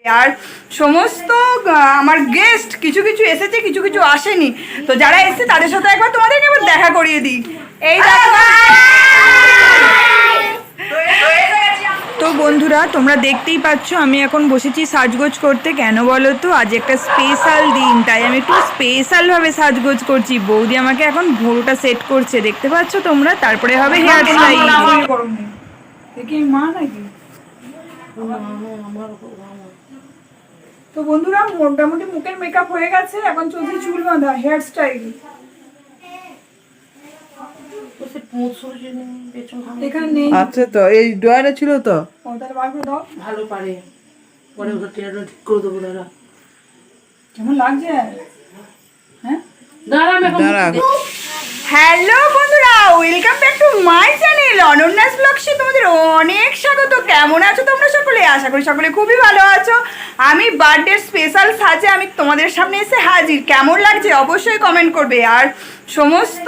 আর সমস্ত আমার গেস্ট কিছু কিছু এসেছে, কিছু কিছু আসেনি। তো যারা এসেছে তাদের সাথে একবার তোমাদেরকে একবার দেখা করিয়ে দিই। এই তো বন্ধুরা, তোমরা দেখতেই পাচ্ছ আমি এখন বসেছি সাজগোজ করতে। কেন বলো তো, আজ একটা স্পেশাল দিন, তাই আমি একটু স্পেশালভাবে সাজগোজ করছি। বৌদি আমাকে এখন ভোরটা সেট করছে, দেখতে পাচ্ছ তোমরা। তারপরে হবে হেয়ার স্টাইল। দেখি মা নাকি। তো বন্ধুরা, মোটামুটি মুখের মেকআপ হয়ে গেছে, এখন চলছে চুল বাঁধা, হেয়ার স্টাইল। এখানে নেই। আচ্ছা, তো এই ডয়ারে ছিল তো। ও তাহলে বার করে দাও। ভালো পারে, পরে ওটা টেরাটা ঠিক করে দেবো। দাঁড়া, কেমন লাগছে? হ্যাঁ দাঁড়া আমি এখন হ্যালো বন্ধুরা, welcome back to my channel Ananya's ব্লগসে তোমাদের অনেক স্বাগত। কেমন আছো তোমরা সকলে? আশা করি সকলে খুবই ভালো আছো। আমি বার্থডে স্পেশাল সাজে আমি তোমাদের সামনে এসে হাজির। কেমন লাগছে অবশ্যই কমেন্ট করবে। আর সমস্ত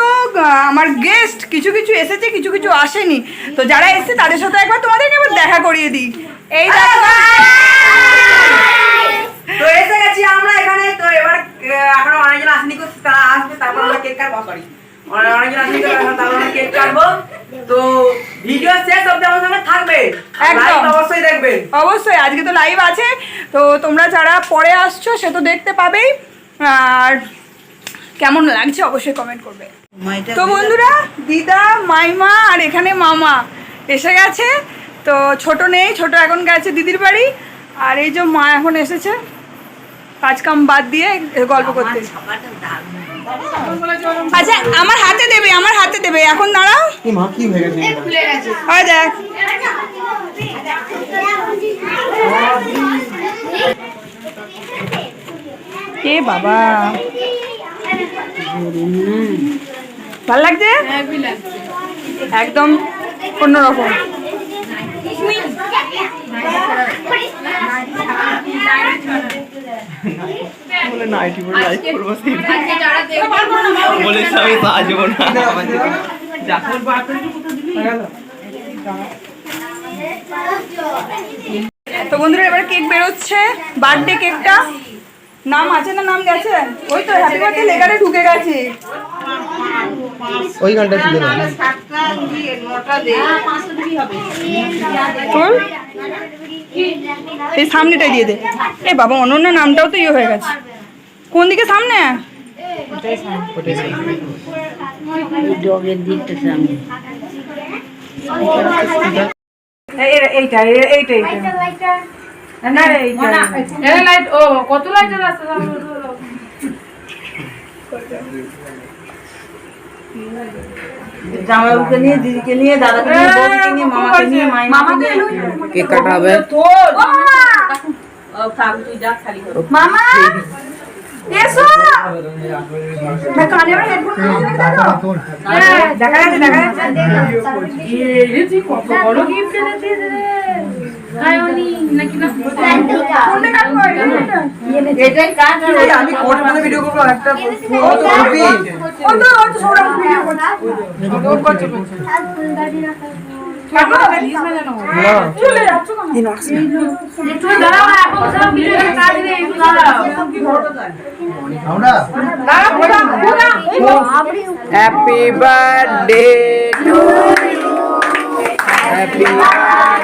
আমার গেস্ট কিছু কিছু এসেছে, কিছু কিছু আসেনি। তো যারা এসেছে তাদের সাথে একবার তোমাদেরকে একবার দেখা করিয়ে দিই। এই দেখো, তো এসে গেছি আমরা এখানে। তো এবার এখনো অনেকজন আসেনি, তারা আসবে, তারপর আমরা কেক কাটবো। সরি, অনেকজন আসেনি, তারপর আমরা কেক কাটবো। তো ভিডিও শেষ অবধি আমার সঙ্গে থাকবে, একদম অবশ্যই দেখবেন। অবশ্যই আজকে তো লাইভ আছে, তো তোমরা যারা পরে আসছো সে তো দেখতে পাবেই। আর কেমন লাগছে অবশ্যই কমেন্ট করবে। তো বন্ধুরা, দিদা, মাইমা আর এখানে মামা এসে গেছে। তো ছোট নেই, ছোট এখন গেছে দিদির বাড়ি। আর এই যে মা এখন এসেছে কাজ কাম বাদ দিয়ে গল্প করতে। আচ্ছা, আমার হাতে দেবে, আমার হাতে দেবে। এখন দাঁড়াও, হয় দেখ। এ বাবা, ভাল লাগছে, একদম অন্যরকম। বলে নাইটি পরে লাইভ করবো, বলে আমি তো আসবো না। তো বন্ধুরা, এবার কেক বেরোচ্ছে, বার্থডে কেকটা। নাম আছে না নাম গেছে? ওই তো হ্যাপি বার্থডে লেখাটা ঢুকে গেছে ওইখানটা ছিল না। এই সামনেটাই দিয়ে দে। এ বাবা, অনন্য নামটাও তো ইয়ে হয়ে গেছে। কোন দিকে সামনে? এইটা এইটা এইটা না, এইটা লাইট। ও কত লাইটের আছে? জামাইবাবুকে নিয়ে, দিদিকে নিয়ে, দাদাকে নিয়ে, বৌদিকে নিয়ে, মামাকে নিয়ে, মামাকে নিয়ে কেক কাটা হবে। তুই যা খালি করো। মামা এসো না, কানে আমার হেডফোন দেখা যাচ্ছে, দেখা যাচ্ছে। কত বড় গিফট এনেছিস রে। এটাই কাজ। আমি কোর্ট মানে ভিডিও করব, একটা happy birthday to you, happy birthday to you, happy birthday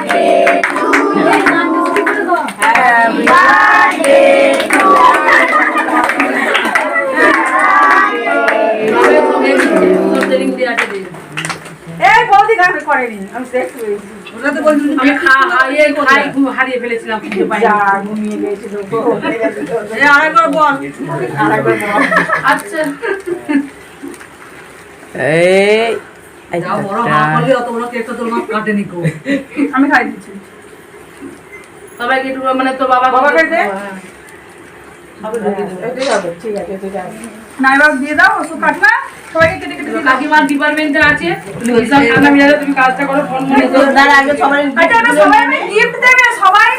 to হারিয়ে ফেলেছিলাম। আচ্ছা, আমি খাই দিচ্ছি সবাইকে একটু, মানে তোর বাবা ঠিক আছে, ঠিক আছে। নাইবাব দিয়ে দাও, ওষুধ কাটবা। সবাইকে কেটে কেটে দিও। কাকিমার ডিপার্টমেন্টে আছে, ঠান্ডা মিজাজে তুমি কাজটা করো। ফোন মনে করো। দাঁড়া, আগে সবাই সবাই গিফট দেবে। সবাই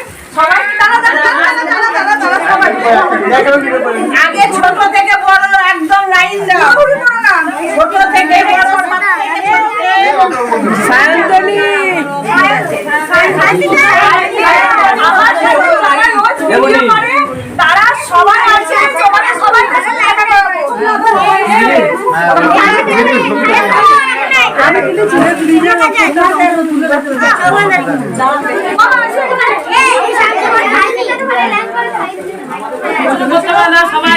আগে ছোট থেকে বড় একদম লাইন দাও। ছোট থেকে বড় সায়ন্তনী, আমার ভিডিও করে তারা সবাই আছে তোমাদের সবাই কাছে দেখা করবো সবাই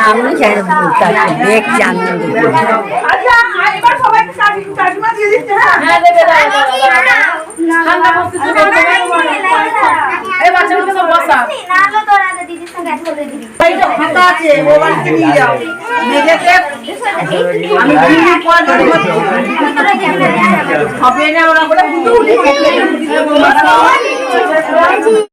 আমি দেখছি আনন্দ আচ্ছা এবার সবাই কাকিমা দিয়ে দিচ্ছে হ্যাঁ ঠান্ডা করতেছে এই বাচ্চাগুলো সব বসা ফাঁকা আছে মোবাইলকে নিয়ে যাও মেঘেতে আমি ভিডিও কল করব হবে না ওরা বলে